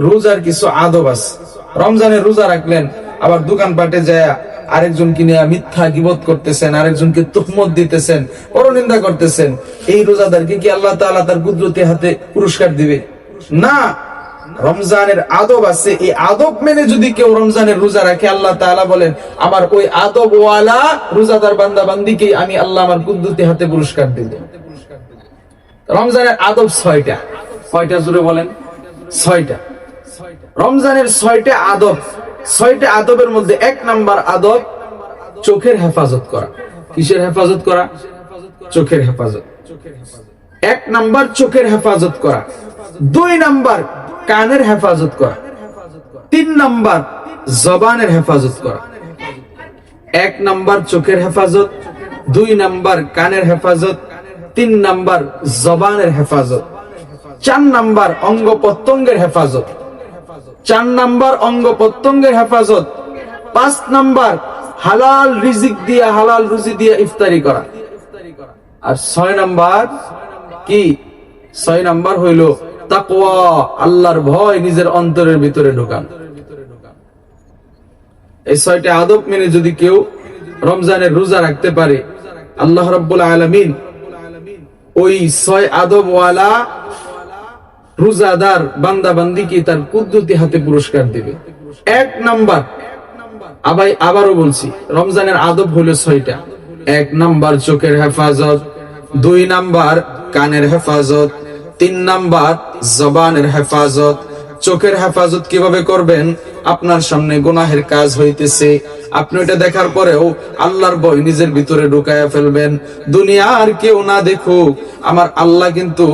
রোজার কিছু আদব আছে। রমজানে রোজা রাখলেন, আবার দোকানপাটে যায় আরেকজনকে নিয়ে মিথ্যা গীবত করতেছেন, আরেকজনকে তুহমত দিতেছেন, পরনিন্দা করতেছেন। এই রোজাদারকে কি আল্লাহ তাআলা তার কুদরতি হাতে পুরস্কার দিবে? না। রমজানের আদব আছে, এই আদব মেনে যদি কেউ রমজানের রোজা রাখে, আল্লাহ তাআলা বলেন আমার ওই আদব ওয়ালা রোজাদার বান্দা বান্দিকে আমি আল্লাহ আমার কুদরতি হাতে পুরস্কার দেব। রমজানের আদব 6টা। কয়টা জোরে বলেন? 6টা। রমজানের 6টা আদব। 6টা আদবের মধ্যে 1 নাম্বার আদব চোখের হেফাজত করা। কিসের হেফাজত করা? চোখের হেফাজত। 1 নাম্বার চোখের হেফাজত করা। 2 নাম্বার কানের হেফাজত করা। 3 নাম্বার জবানের হেফাজত করা। 1 নাম্বার চোখের হেফাজত, 2 নাম্বার কানের হেফাজত, 3 নাম্বার জবানের হেফাজত, 4 নাম্বার অঙ্গ প্রত্যঙ্গের হেফাজত, 4 নাম্বার অঙ্গ প্রত্যঙ্গের হেফাজত, 5 নাম্বার হালাল রিজিক দিয়া হালাল রুজি দিয়া ইফতারি করা। আর 6 নাম্বার কি? 6 নাম্বার হইল তাকওয়া, আল্লাহর ভয় নিজের অন্তরের ভিতরে ঢোকান। এই 6টা আদব মেনে যদি কেউ রমজানের রোজা রাখতে পারে, আল্লাহ রাব্বুল আলামিন ওই 6 আদব ওয়ালা রোজাদার বান্দা বান্দিকে তার কুদরতি হাতে পুরস্কার দিবে। 1 নাম্বার, আবারও বলছি, রমজানের আদব হলো 6টা। 1 নাম্বার চোখের হেফাজত, 2 নাম্বার কানের হেফাজত, 3 নাম্বার জবানের হেফাজত। চোখের হেফাজত কিভাবে করবেন? আপনার সামনে গুনাহের কাজ হইতেছে, আপনি এটা দেখার পরেও আল্লাহর ভয় নিজের ভিতরে ঢুকায়া ফেলবেন। দুনিয়ার কেউ না দেখুক, আমার আল্লাহ কিন্তু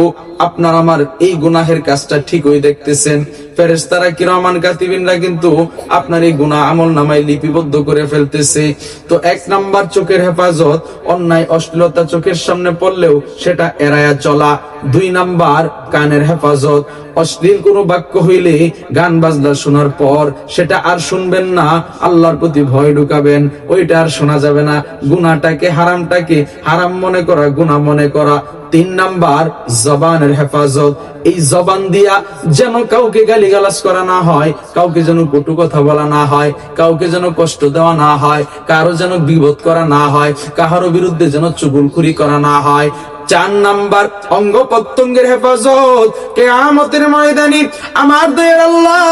আপনার আমার এই গুনাহের কাজটা ঠিকই দেখতেছেন। ফেরেশতারা কিরামান কাতিবিনরা কিন্তু আপনার এই গুনাহ আমলনামায় লিপিবদ্ধ করে ফেলতেছে। তো 1 নাম্বার চোখের হেফাজত, অন্যায় অশ্লীলতা চোখের সামনে পড়লেও সেটা এড়ায়া চলা। 2 নাম্বার কানের হেফাজত, অশ্লীল কোনো বাক্য হইলে গান বাজনা শোনার পর সেটা আর শুনবেন না, আল্লাহর প্রতি ভয় ঢুকাবেন, ওইটা আর শোনা যাবে না। গুনাহটাকে হারামটাকে হারাম মনে করা, গুনাহ মনে করা। 3 নাম্বার জবানের হেফাজত, এই জবান দিয়া যেন কাউকে গালিগালাজ করা না হয়, কাউকে যেন কটু কথা বলা না হয়, কাউকে যেন কষ্ট দেওয়া না হয়, কারো যেন বিপদ করা না হয়, কাহারো বিরুদ্ধে যেন চুগলখুরি করা না হয়। 4 নাম্বার অঙ্গ প্রত্যঙ্গের হেফাজত, কিয়ামতের ময়দানে আমার দয়ার আল্লাহ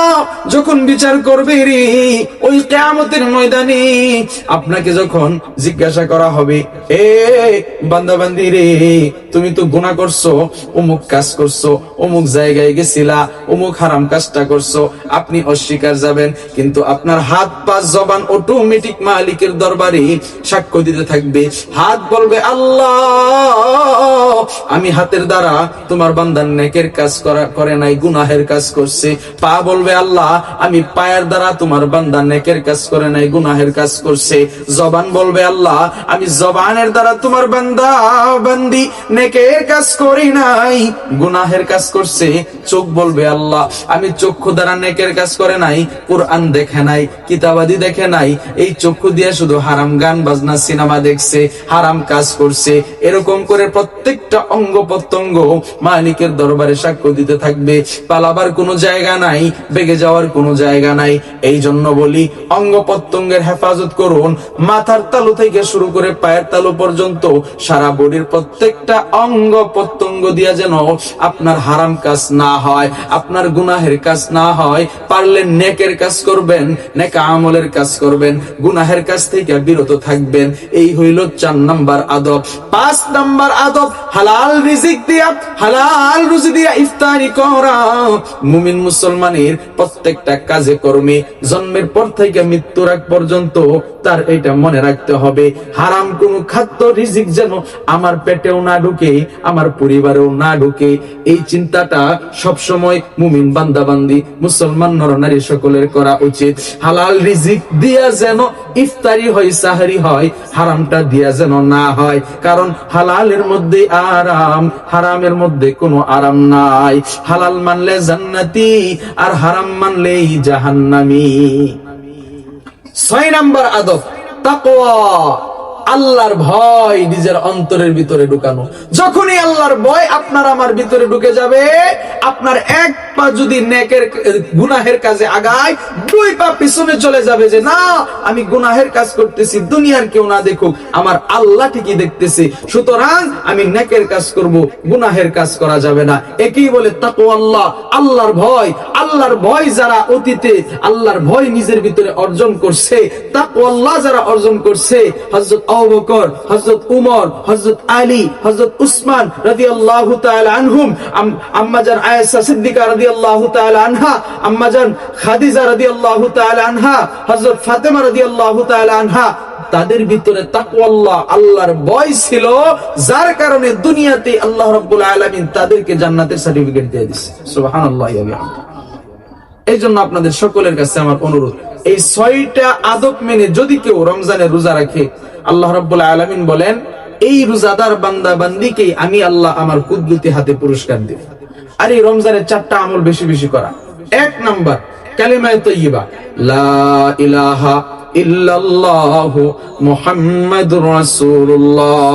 যখন বিচার করবে রে, ওই কিয়ামতের ময়দানে আপনাকে যখন জিজ্ঞাসা করা হবে, এ বান্দা বান্দি রে, তুমি তো গুনাহ করছো, অমুক কাজ করছো, অমুক জায়গায় গেছিলা, অমুক হারাম কাজটা করছো, আপনি অস্বীকার যাবেন, কিন্তু আপনার হাত পা জবান অটোমেটিক মালিকের দরবারে সাক্ষ্য দিতে থাকবে। হাত বলবে আল্লাহ আমি হাতের দ্বারা তোমার বান্দার নেকের কাজ করে নাই, গুনাহের কাজ করছে। পা বলবে আল্লাহ আমি পায়ের দ্বারা তোমার বান্দার নেকের কাজ করে নাই, গুনাহের কাজ করছে। জবান বলবে আল্লাহ আমি জবানের দ্বারা তোমার বান্দা বান্দি নেকের কাজ করি নাই, গুনাহের কাজ করছে। চোখ বলবে আল্লাহ আমি চক্ষু দ্বারা নেকের কাজ করে নাই, কোরআন দেখে নাই, কিতাবাদি দেখে নাই, এই চক্ষু দিয়ে শুধু হারাম গান বাজনা সিনেমা দেখছে, হারাম কাজ করছে। এরকম করে প্রত্যেকটা অঙ্গ প্রত্যঙ্গ মালিকের দরবারে সাক্ষ্য দিতে থাকবে। পালাবার কোনো জায়গা নাই, বেগে যাওয়ার কোনো জায়গা নাই। এই জন্য বলি অঙ্গ প্রত্যঙ্গের হেফাজত করুন। মাথার তালু থেকে শুরু করে পায়ের তালু পর্যন্ত সারা বডির প্রত্যেকটা অঙ্গ প্রত্যঙ্গ দিয়া যেন আপনার হারাম কাজ না হয়, আপনার গুনাহের কাজ না হয়। পারলে নেকের কাজ করবেন, নেক আমলের কাজ করবেন, গুনাহের কাজ থেকে বিরত থাকবেন। এই হইল 4 নাম্বার আদব। 5 নাম্বার আদব হালাল রিজিক দিয়া হালাল রুজি দিয়া ইফতারি করা। মুমিন মুসলমানের প্রত্যেকটা কাজে কর্মে জন্মের পর থেকে মৃত্যুর আগ পর্যন্ত তার এটা মনে রাখতে হবে, হারাম কোনো খাদ্য রিজিক যেন আমার পেটেও না ঢুকে, আমার পরিবারেও না ঢুকে। এই চিন্তাটা সব সময় মুমিন বান্দা বান্দি মুসলমান নরনারী সকলের করা উচিত। হালাল রিজিক দিয়া যেন ইফতারি হয়, সাহরি হয়, হারামটা দিয়া যেন না হয়। কারণ হালালের মধ্যে আরাম, হারামের মধ্যে কোনো আরাম নাই। হালাল মানলে জান্নাতি, আর হারাম মানলেই জাহান্নামী। 6 নাম্বার আদব তাকওয়া। আল্লাহর ভয় নিজের অন্তরের ভিতরে ঢুকানো। যখনই আল্লাহর ভয় আপনার আমার ভিতরে ঢুকে যাবে, আপনার এক পা যদি নেকের গুনাহের কাজে আগায়, দুই পা পিছনে চলে যাবে যে না, আমি গুনাহের কাজ করতেছি, দুনিয়ার কেউ না দেখুক, আমার আল্লাহ ঠিকই দেখতেছে, সুতরাং আমি নেকের কাজ করব, গুনাহের কাজ করা যাবে না। একই বলে তাকওয়াল্লাহ, আল্লাহর ভয়। আল্লাহর ভয় যারা অতীতে আল্লাহর ভয় নিজের ভিতরে অর্জন করছে, তাকওয়াল্লাহ যারা অর্জন করছে, হযরত আবু বকর, হযরত উমর, হযরত আলী, হযরত উসমান রাদিয়াল্লাহু তাআলা আনহুম, আম্মাজান আয়েশা সিদ্দিকা রাদিয়াল্লাহু তাআলা আনহা, আম্মাজান খাদিজা রাদিয়াল্লাহু তাআলা আনহা, হযরত ফাতেমা রাদিয়াল্লাহু তাআলা আনহা, তাদের ভিতরে তাকওয়াল্লাহ, আল্লাহর ভয় ছিল, যার কারণে দুনিয়াতে আল্লাহ রাব্বুল আলামিন তাদেরকে জান্নাতের সার্টিফিকেট দিয়ে দিয়েছে। সুবহানাল্লাহ। এই জন্য আপনাদের সকলের কাছে আমার অনুরোধ, এই 6টা আদব মেনে যদি কেউ রমজানের রোজা রাখে, আল্লাহ রাব্বুল আলামিন বলেন এই রোজাদার বান্দা বান্দিকে আমি আল্লাহ আমার কুদরতি হাতে পুরস্কার দেব। আর এই রমজানের 4টা আমল বেশি বেশি করা। 1 নাম্বার কালিমায়ে তাইয়্যিবা, লা ইলাহা ইল্লাল্লাহু মুহাম্মাদুর রাসূলুল্লাহ।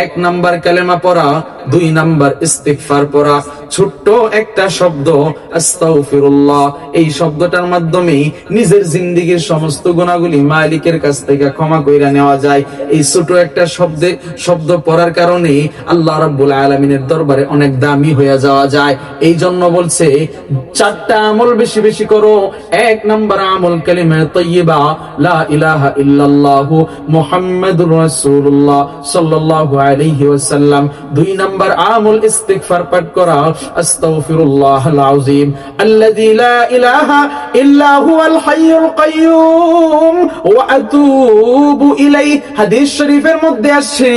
1 নাম্বার কালেমা পড়া, 2 নাম্বার ইস্তিগফার পড়া। ছোট্ট একটা শব্দ আস্তাগফিরুল্লাহ, এই শব্দটার মাধ্যমে নিজের জিন্দেগীর সমস্ত গুনাহগুলি মালিকের কাছ থেকে ক্ষমা কইরা নেওয়া যায়। এই ছোট একটা শব্দ পড়ার কারণে আল্লাহ রাব্বুল আলামিনের দরবারে অনেক দামি হয়ে যাওয়া যায়। এই জন্য বলছে 4টা আমল বেশি বেশি করো। 1 নাম্বার আমল কালিমা তাইয়্যিবা, লা ইলাহা ইল্লাল্লাহু মুহাম্মাদুর রাসূলুল্লাহ সাল্লাল্লাহু আলাইহি ওয়াসাল্লাম। 2 নাম্বার আমল ইস্তিগফার পাঠ করা, আস্তাগফিরুল্লাহাল আযীম আল্লাযী লা ইলাহা ইল্লা হুয়াল হাইয়ুল কাইয়্যুম ওয়া আতুবু ইলাইহি। হাদিস শরীফের মধ্যে আছে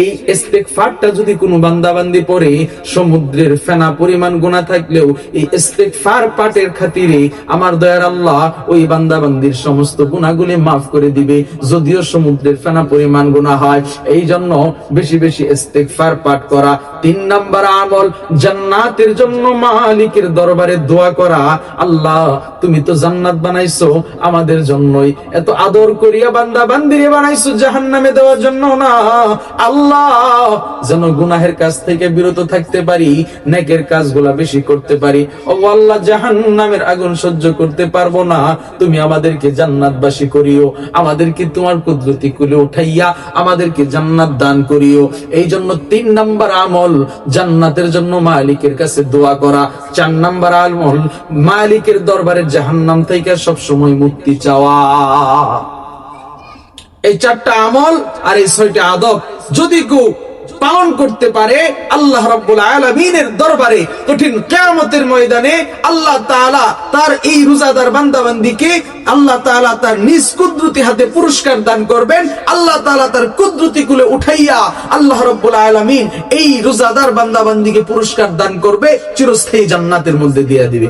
এই ইস্তিগফারটা যদি কোনো বান্দা বান্দি পড়ে, সমুদ্রের ফেনা পরিমাণ গুনাহ থাকলেও এই ইস্তিগফার পাঠের খাতিরে আমার দয়ার আল্লাহ ওই বান্দা বান্দির সমস্ত গুনাহগুলি maaf করে দিবে, যদিও সমুদ্রের ফেনা পরিমাণ গুনাহ হয়। এই জন্য বেশি বেশি ইস্তিগফার পাঠ করা। 3 নাম্বার আমল জান্নাতের জন্য মালিকের দরবারে দোয়া করা, আল্লাহ তুমি তো জান্নাত বানাইছো আমাদের জন্যই, এত আদর করিয়া বান্দা বান্দিরে বানাইছো জাহান্নামে দেওয়ার জন্য না। আল্লাহ যেন গুনাহের কাজ থেকে বিরত থাকতে পারি, নেকের কাজগুলা বেশি করতে পারি। ও আল্লাহ, জাহান্নামের আগুন সহ্য করতে পারবো না, তুমি আমাদেরকে জান্নাতবাসী করিও, আমাদেরকে তোমার কুদরতি কুলে উঠাইয়া আমাদেরকে জান্নাত দান করিও। এই জন্য 3 নাম্বার আমল জান্নাতের জন্য মালিকের কাছে দোয়া করা। 4 নাম্বার আমল মালিকের দরবারে জাহান্নাম থেকে সব সময় মুক্তি চাওয়া। এই 4টা আমল আর এই 6টা আদব যদি কেউ পালন করতে পারে, আল্লাহ রাব্বুল আলামিনের দরবারে কঠিন কিয়ামতের ময়দানে আল্লাহ তাআলা তার এই রোজাদার বান্দাবান্দিকে আল্লাহ তাআলা তার নিজ কুদরতি হাতে পুরস্কার দান করবেন। আল্লাহ তাআলা তার কুদরতি কুলে উঠাইয়া আল্লাহ রাব্বুল আলামিন এই রোজাদার বান্দাবান্দিকে পুরস্কার দান করবে, চিরস্থায়ী জান্নাতের মধ্যে দিয়ে দিবে।